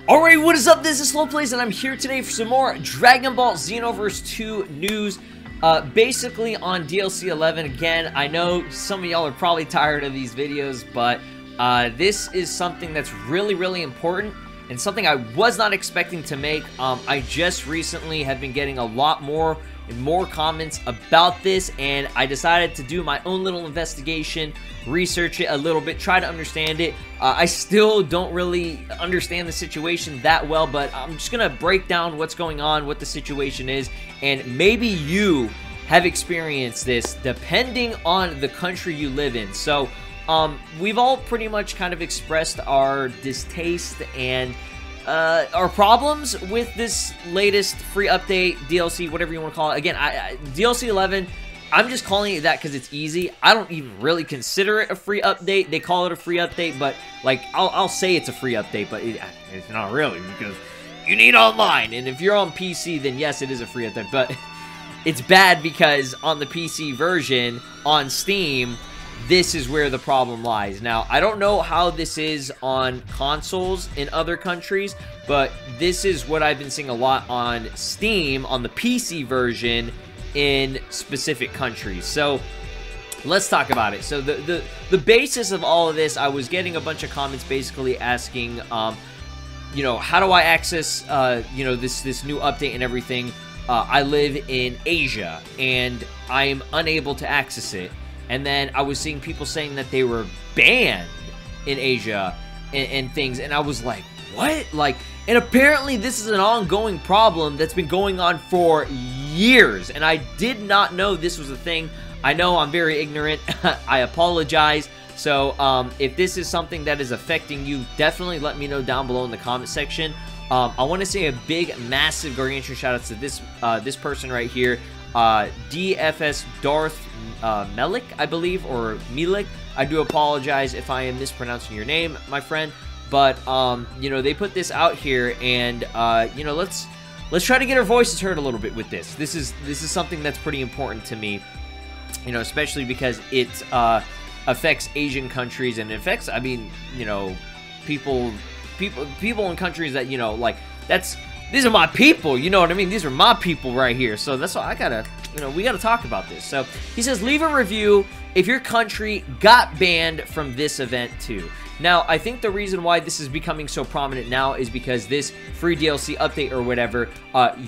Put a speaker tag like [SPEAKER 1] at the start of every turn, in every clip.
[SPEAKER 1] Alright, what is up? This is SLOplays, and I'm here today for some more Dragon Ball Xenoverse 2 news. Basically on DLC 11. Again, I know some of y'all are probably tired of these videos, but this is something that's really important and something I was not expecting to make. I just recently have been getting a lot more and more comments about this, and I decided to do my own little investigation, research it a little bit, try to understand it. I still don't really understand the situation that well, but I'm just gonna break down what's going on, what the situation is, and maybe you have experienced this depending on the country you live in. So we've all pretty much kind of expressed our distaste and our problems with this latest free update, DLC, whatever you want to call it. Again, DLC 11, I'm just calling it that because it's easy. I don't even really consider it a free update. They call it a free update, but like I'll say it's a free update, but it's not really, because you need online, and if you're on PC, then yes, it is a free update. But it's bad because on the PC version on Steam, this is where the problem lies. Now, I don't know how this is on consoles in other countries, but this is what I've been seeing a lot on Steam, on the PC version, in specific countries. So, let's talk about it. So, the basis of all of this, I was getting a bunch of comments basically asking, you know, how do I access, you know, this new update and everything? I live in Asia, and I'm unable to access it. And then I was seeing people saying that they were banned in Asia and things. And I was like, what? Like, and apparently this is an ongoing problem that's been going on for years. And I did not know this was a thing. I know I'm very ignorant. I apologize. So if this is something that is affecting you, definitely let me know down below in the comment section. I want to say a big, massive, gargantuan shout out to this person right here. DFS Darth Melik, I believe, or Milik. I do apologize if I am mispronouncing your name, my friend. But you know, they put this out here, and you know, let's try to get our voices heard a little bit with this. This is something that's pretty important to me. You know, especially because it affects Asian countries, and it affects, I mean, you know, people in countries that, you know, like, these are my people, you know what I mean? These are my people right here. So that's why I gotta, you know, we gotta talk about this. So he says, leave a review if your country got banned from this event too. Now, I think the reason why this is becoming so prominent now is because this free DLC update or whatever,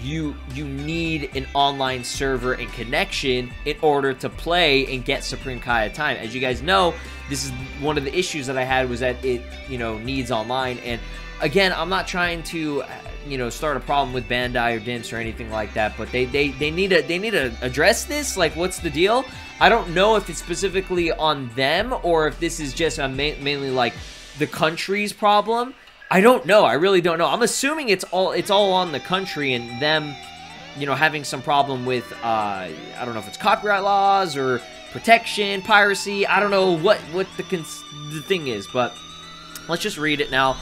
[SPEAKER 1] you need an online server and connection in order to play and get Supreme Kai time. As you guys know, this is one of the issues that I had, was that it, you know, needs online. And again, I'm not trying to, you know, start a problem with Bandai or Dimps or anything like that, but they need to address this. Like, what's the deal? I don't know if it's specifically on them or if this is just mainly like the country's problem. I don't know. I really don't know. I'm assuming it's all on the country and them, you know, having some problem with I don't know if it's copyright laws or protection, piracy. I don't know what the thing is, but let's just read it now.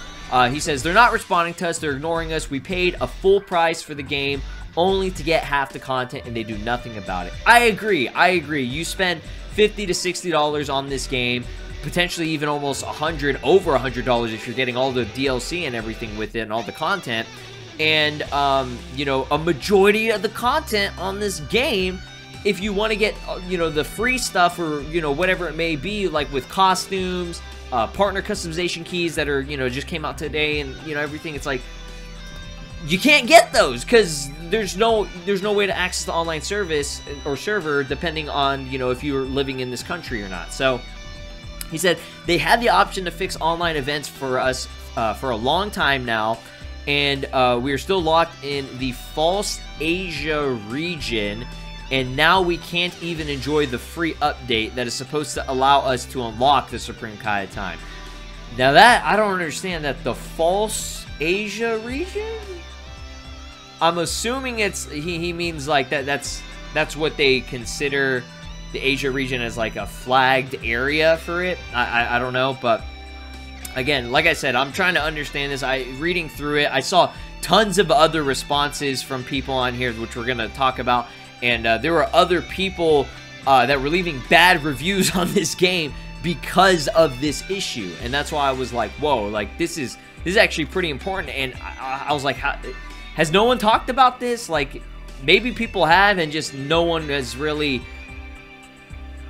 [SPEAKER 1] He says, they're not responding to us, they're ignoring us. We paid a full price for the game only to get half the content, and they do nothing about it. I agree. You spend $50 to $60 on this game, potentially even almost over $100 if you're getting all the DLC and everything with it and all the content. And, you know, a majority of the content on this game, if you want to get, you know, the free stuff or, you know, whatever it may be, like with costumes, partner customization keys that are, you know, just came out today, and, you know, everything, it's like, you can't get those because there's no way to access the online service or server depending on, you know, if you're living in this country or not. So he said they had the option to fix online events for us for a long time now, and we are still locked in the false Asia region, and now we can't even enjoy the free update that is supposed to allow us to unlock the Supreme Kai time. Now that, I don't understand that. The false Asia region? I'm assuming it's, he means like that's what they consider the Asia region as, like a flagged area for it. I don't know, but again, like I said, I'm trying to understand this. Reading through it, I saw tons of other responses from people on here, which we're going to talk about. And there were other people that were leaving bad reviews on this game because of this issue. And that's why I was like, whoa, like this is actually pretty important. And I was like, has no one talked about this? Like, maybe people have, and just no one has really,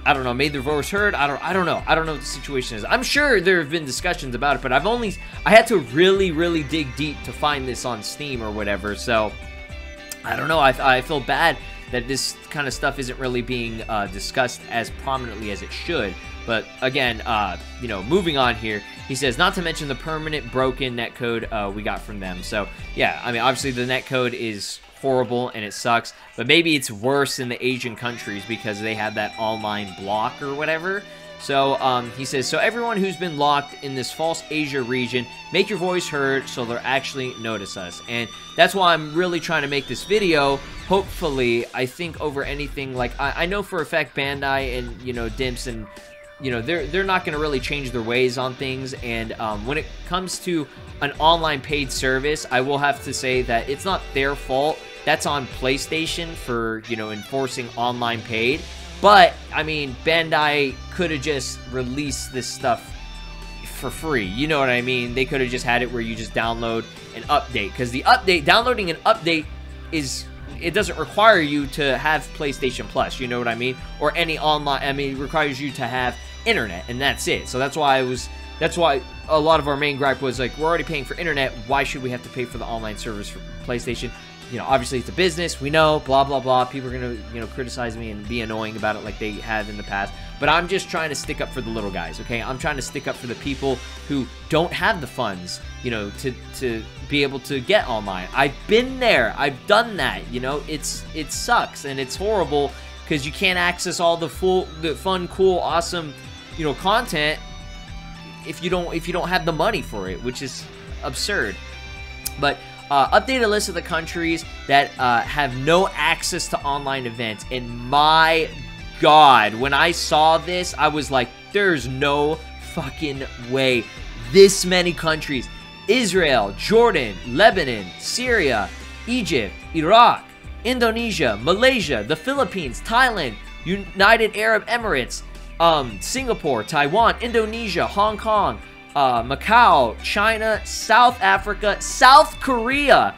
[SPEAKER 1] I don't know, made their voice heard. I don't know what the situation is. I'm sure there have been discussions about it, but I had to really dig deep to find this on Steam or whatever. So I don't know. I feel bad that this kind of stuff isn't really being discussed as prominently as it should. But again, you know, moving on here, he says, not to mention the permanent broken netcode we got from them. So yeah, I mean, obviously the netcode is horrible and it sucks, but maybe it's worse in the Asian countries because they have that online block or whatever. So he says, so everyone who's been locked in this false Asia region, make your voice heard so they'll actually notice us. And that's why I'm really trying to make this video. Hopefully, I think over anything, like I know for a fact Bandai and, you know, Dimps and, you know, they're not going to really change their ways on things. And when it comes to an online paid service, I will have to say that it's not their fault. That's on PlayStation for, you know, enforcing online paid. But, I mean, Bandai could have just released this stuff for free. You know what I mean? They could have just had it where you just download an update. Because the update, downloading an update is, it doesn't require you to have PlayStation Plus. You know what I mean? Or any online, I mean, it requires you to have internet, and that's it. So that's why a lot of our main gripe was like, we're already paying for internet. Why should we have to pay for the online service for PlayStation? You know, obviously it's a business, we know, blah, blah, blah. People are going to, you know, criticize me and be annoying about it like they have in the past. But I'm just trying to stick up for the little guys, okay? I'm trying to stick up for the people who don't have the funds, you know, to be able to get online. I've been there. I've done that, you know? It sucks, and it's horrible because you can't access all the fun, cool, awesome, you know, content if you don't have the money for it, which is absurd. But update a list of the countries that have no access to online events. And my God, when I saw this, I was like, there's no fucking way. This many countries: Israel, Jordan, Lebanon, Syria, Egypt, Iraq, Indonesia, Malaysia, the Philippines, Thailand, United Arab Emirates, Singapore, Taiwan, Indonesia, Hong Kong, Macau, China, South Africa, South Korea.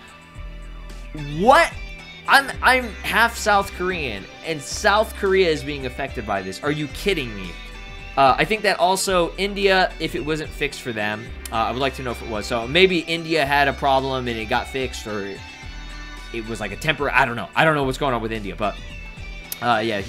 [SPEAKER 1] What? I'm half South Korean, and South Korea is being affected by this. Are you kidding me? I think that also India, if it wasn't fixed for them, I would like to know if it was. So maybe India had a problem and it got fixed, or it was like a temporary, I don't know. I don't know what's going on with India, but yeah,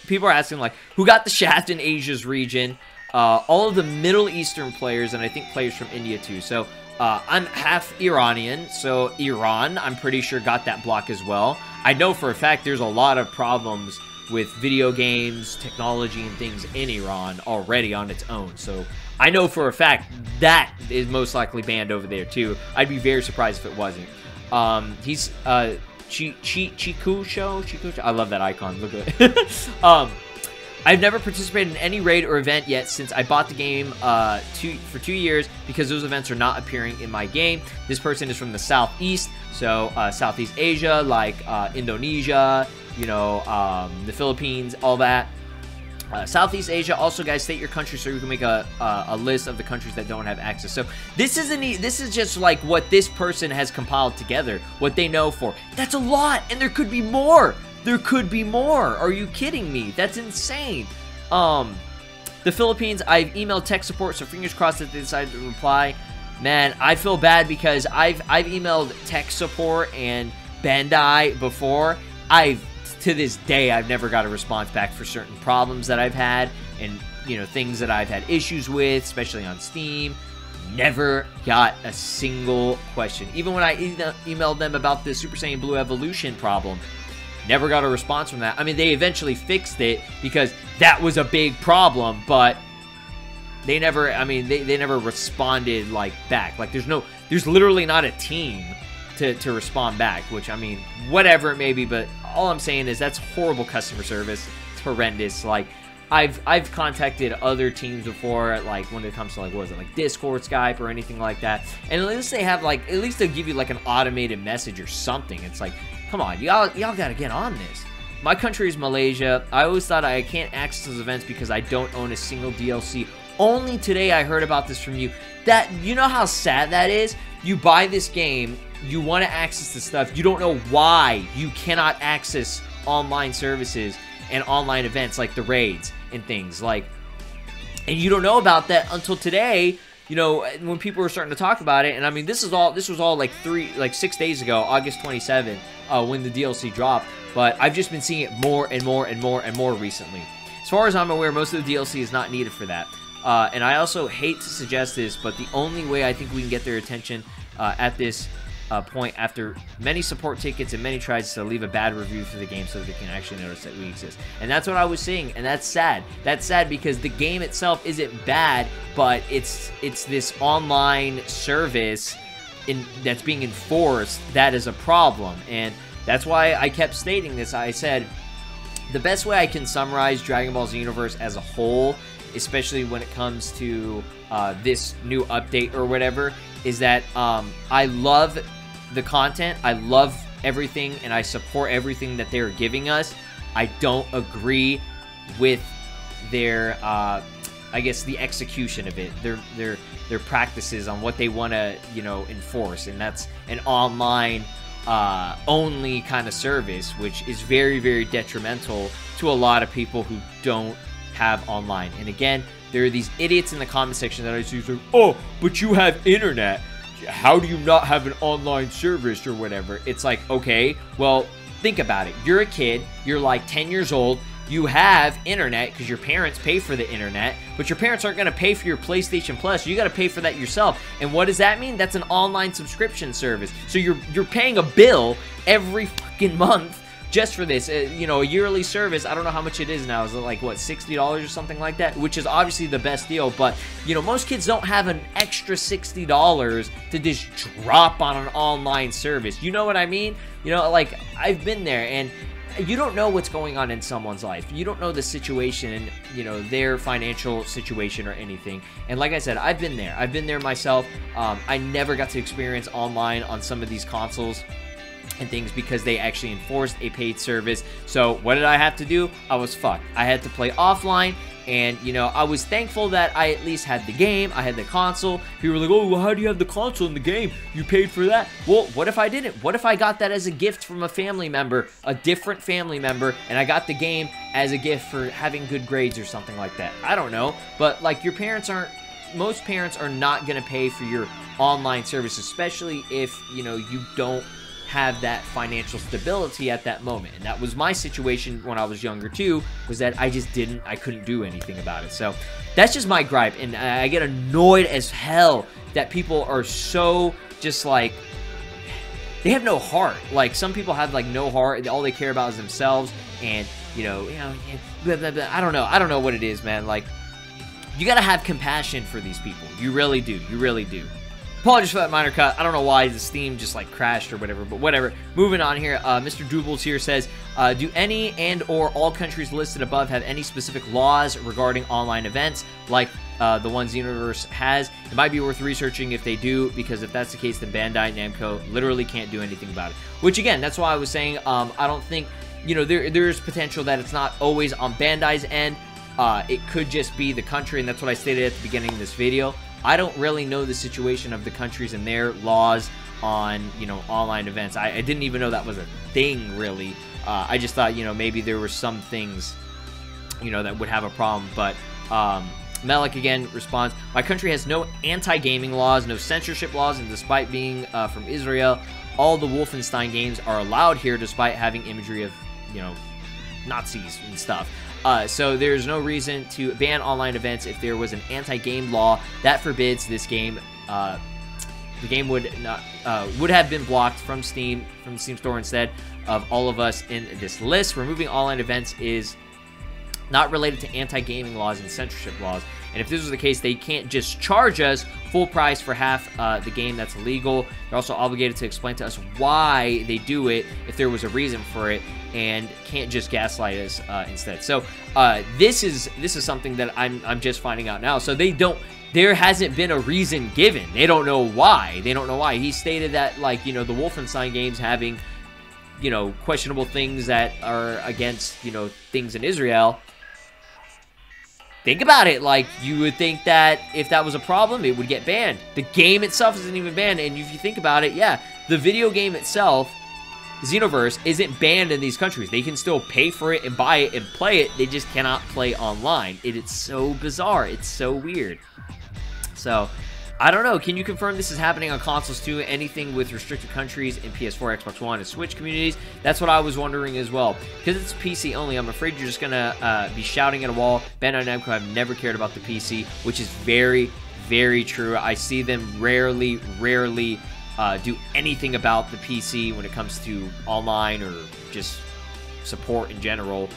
[SPEAKER 1] people are asking, like, who got the shaft in Asia's region? All of the Middle Eastern players, and I think players from India too. So I'm half Iranian, so Iran, I'm pretty sure, got that block as well. I know for a fact there's a lot of problems with video games, technology, and things in Iran already on its own. So I know for a fact that is most likely banned over there too. I'd be very surprised if it wasn't. He's Chikusho. I love that icon. Look at it. I've never participated in any raid or event yet since I bought the game for 2 years because those events are not appearing in my game. This person is from the Southeast, so Southeast Asia, like Indonesia, you know, the Philippines, all that. Southeast Asia. Also, guys, state your country so you can make a list of the countries that don't have access. So this is just like what this person has compiled together, what they know for. That's a lot, and there could be more. There could be more. Are you kidding me? That's insane. The Philippines, I've emailed tech support, so fingers crossed that they decided to reply. Man, I feel bad because I've emailed tech support and Bandai before. To this day, I've never got a response back for certain problems that I've had, and, you know, things that I've had issues with, especially on Steam. Never got a single question. Even when I emailed them about the Super Saiyan Blue Evolution problem, never got a response from that. I mean, they eventually fixed it because that was a big problem, but they never, I mean, they never responded, like, back. Like, there's literally not a team to respond back, which, I mean, whatever it may be, but all I'm saying is that's horrible customer service. It's horrendous. Like, I've contacted other teams before, like, when it comes to, like, what is it, like, Discord, Skype, or anything like that, and at least they have, like, at least they'll give you, like, an automated message or something. It's like, come on, y'all gotta get on this. my country is Malaysia. I always thought I can't access those events because I don't own a single DLC. Only today I heard about this from you. You know how sad that is? You buy this game, you want to access the stuff, you don't know why you cannot access online services and online events like the raids and things like, and you don't know about that until today, you know, when people were starting to talk about it. And I mean, this was all like 6 days ago, August 27th, when the DLC dropped. But I've just been seeing it more and more and more and more recently. As far as I'm aware, most of the DLC is not needed for that. And I also hate to suggest this, but the only way I think we can get their attention at this point, after many support tickets and many tries, is to leave a bad review for the game so that they can actually notice that we exist. And that's what I was seeing, and that's sad. That's sad because the game itself isn't bad, but it's this online service that's being enforced that is a problem. And that's why I kept stating this. I said, the best way I can summarize Dragon Ball Xenoverse as a whole, especially when it comes to this new update or whatever, is that I love the content, I love everything, and I support everything that they're giving us. I don't agree with their, I guess, the execution of it, their practices on what they want to, you know, enforce, and that's an online only kind of service, which is very, very detrimental to a lot of people who don't have online. And again, there are these idiots in the comment section that I see say, oh, but you have internet, how do you not have an online service or whatever? It's like, okay, well, think about it. You're a kid, you're like 10 years old, you have internet because your parents pay for the internet, but your parents aren't going to pay for your PlayStation Plus. You got to pay for that yourself. And what does that mean? That's an online subscription service. So you're paying a bill every fucking month just for this, you know, a yearly service. I don't know how much it is now. Is it like, what, $60 or something like that? Which is obviously the best deal, but, you know, most kids don't have an extra $60 to just drop on an online service. You know what I mean? You know, like, I've been there, and you don't know what's going on in someone's life. You don't know the situation, you know, their financial situation or anything. And like I said, I've been there. I've been there myself. I never got to experience online on some of these consoles and things because they actually enforced a paid service. So what did I have to do? I was fucked. I had to play offline, and, you know, I was thankful that I at least had the game. I had the console. People were like, oh, well, how do you have the console in the game? You paid for that? Well, what if I didn't? What if I got that as a gift from a family member, a different family member, and I got the game as a gift for having good grades or something like that? I don't know. But, like, most parents are not going to pay for your online service, especially if, you know, you don't have that financial stability at that moment. And that was my situation when I was younger too, was that I couldn't do anything about it. So that's just my gripe, and I get annoyed as hell that people are so just like, they have no heart. Like, some people have like no heart, all they care about is themselves, and you know, blah, blah, blah. I don't know what it is, man. Like, you gotta have compassion for these people. You really do. You really do. Apologies for that minor cut. I don't know why this theme just like crashed or whatever, but whatever. Moving on here, Mr. Doobles here says, do any and or all countries listed above have any specific laws regarding online events like the one Xenoverse has? It might be worth researching if they do, because if that's the case, then Bandai Namco literally can't do anything about it. Which, again, that's why I was saying, I don't think, you know, there's potential that it's not always on Bandai's end. It could just be the country, and that's what I stated at the beginning of this video. I don't really know the situation of the countries and their laws on, you know, online events. I didn't even know that was a thing, really. I just thought, you know, maybe there were some things, you know, that would have a problem. But Melik again responds, my country has no anti-gaming laws, no censorship laws, and despite being from Israel, all the Wolfenstein games are allowed here despite having imagery of, you know, Nazis and stuff. So there's no reason to ban online events if there was an anti-game law that forbids this game. The game would have been blocked from Steam, from the Steam store, instead of all of us in this list. Removing online events is not related to anti-gaming laws and censorship laws. And if this was the case, they can't just charge us full price for half the game that's illegal. They're also obligated to explain to us why they do it if there was a reason for it, and can't just gaslight us instead. So this is something that I'm just finding out now. So there hasn't been a reason given. They don't know why. They don't know why. He stated that, like, you know, the Wolfenstein games having you know, questionable things that are against, you know, things in Israel. Think about it. Like, you would think that if that was a problem, it would get banned. The game itself isn't even banned, and if you think about it, yeah, the video game itself, Xenoverse, isn't banned in these countries. They can still pay for it and buy it and play it. They just cannot play online. It's so bizarre. It's so weird. So, I don't know. Can you confirm this is happening on consoles too? Anything with restricted countries in PS4, Xbox One, and Switch communities? That's what I was wondering as well. Because it's PC only, I'm afraid you're just going to be shouting at a wall. Bandai Namco have never cared about the PC, which is very, very true. I see them rarely do anything about the PC when it comes to online or just support in general.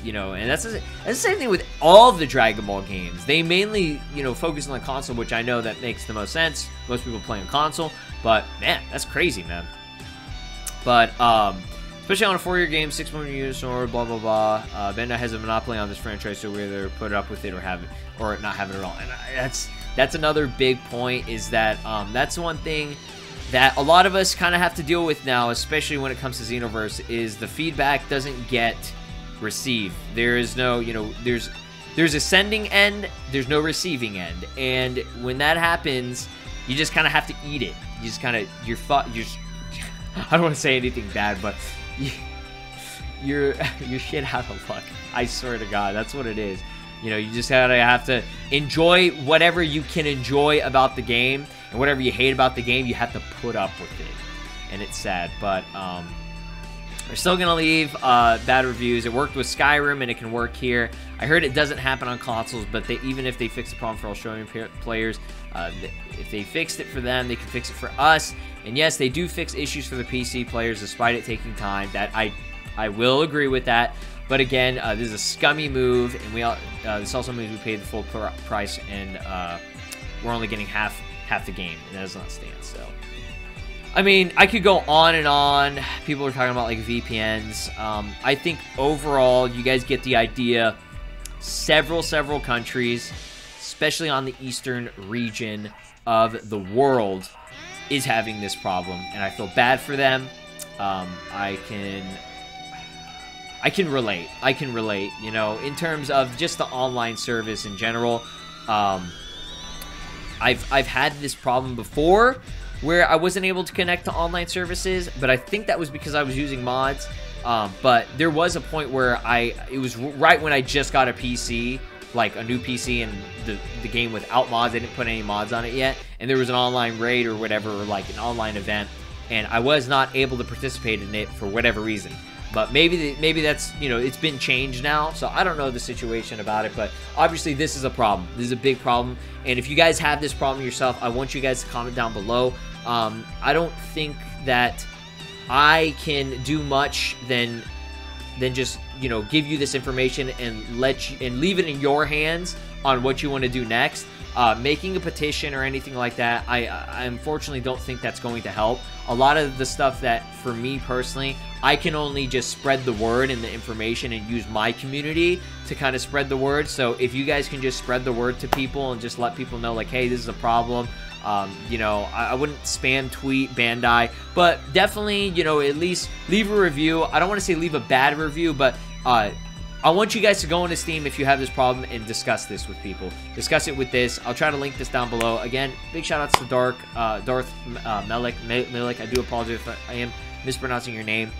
[SPEAKER 1] You know, and that's the same thing with all of the Dragon Ball games. They mainly, you know, focus on the console, which I know that makes the most sense. Most people play on console, but man, that's crazy, man. But especially on a 4-year game, 6 million units or blah blah blah. Bandai has a monopoly on this franchise, so we either put up with it or have it, or not have it at all. And that's another big point. Is that that's one thing that a lot of us kind of have to deal with now, especially when it comes to Xenoverse, is the feedback doesn't get receive. There is no, you know, there's a sending end, there's no receiving end, and when that happens, you just kind of have to eat it. You just kind of, I don't want to say anything bad, but you're shit out of luck. I swear to God, that's what it is. You know, you just have to enjoy whatever you can enjoy about the game, and whatever you hate about the game, you have to put up with it. And it's sad, but they're still going to leave bad reviews. It worked with Skyrim, and it can work here. I heard it doesn't happen on consoles, but even if they fix the problem for Australian players, if they fixed it for them, they can fix it for us. And yes, they do fix issues for the PC players, despite it taking time. That I will agree with that. But again, this is a scummy move, and this also means we paid the full price, and we're only getting half the game, and that does not stand. So, I mean, I could go on and on. People are talking about like VPNs. I think overall, you guys get the idea. Several countries, especially on the eastern region of the world, is having this problem, and I feel bad for them. I can relate. You know, in terms of just the online service in general. I've had this problem before, where I wasn't able to connect to online services, but I think that was because I was using mods. But there was a point where it was right when I just got a PC, like a new PC, and the game without mods. I didn't put any mods on it yet, and there was an online raid or whatever, or like an online event, and I was not able to participate in it for whatever reason. But maybe that's, you know, it's been changed now, so I don't know the situation about it, but obviously this is a problem. This is a big problem, and if you guys have this problem yourself, I want you guys to comment down below. I don't think that I can do much than just, you know, give you this information and leave it in your hands on what you want to do next. Making a petition or anything like that, I unfortunately don't think that's going to help. A lot of the stuff that, for me personally, I can only just spread the word and the information and use my community to kind of spread the word. So if you guys can just spread the word to people and just let people know, like, hey, this is a problem. You know, I wouldn't spam tweet Bandai, but definitely, you know, at least leave a review. I don't want to say leave a bad review, but I want you guys to go into Steam if you have this problem and discuss this with people. Discuss it with this. I'll try to link this down below. Again, big shout outs to Darth Melik. I do apologize if I am mispronouncing your name.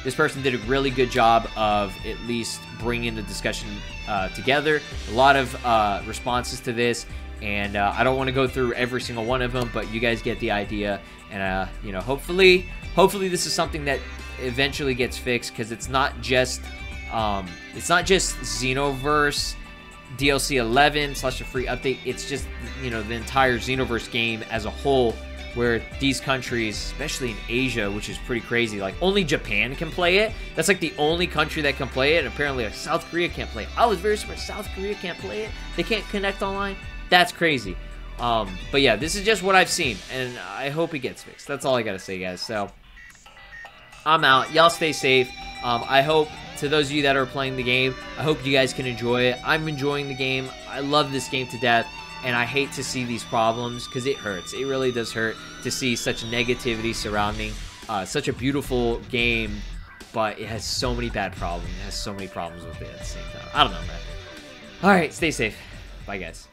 [SPEAKER 1] This person did a really good job of at least bringing the discussion together. A lot of responses to this, and I don't want to go through every single one of them, but you guys get the idea. And you know, hopefully this is something that eventually gets fixed, because it's not just Xenoverse DLC 11 / a free update. It's just, you know, the entire Xenoverse game as a whole, where these countries, especially in Asia, which is pretty crazy, like only Japan can play it. That's like the only country that can play it. And apparently, like, South Korea can't play it. I was very surprised South Korea can't play it. They can't connect online. That's crazy. But yeah, this is just what I've seen, and I hope it gets fixed. That's all I gotta say, guys. So I'm out. Y'all stay safe. I hope, to those of you that are playing the game, I hope you guys can enjoy it. I'm enjoying the game. I love this game to death, and I hate to see these problems, because it hurts. It really does hurt to see such negativity surrounding such a beautiful game, but it has so many bad problems. It has so many problems with it at the same time. I don't know, man. All right, stay safe. Bye, guys.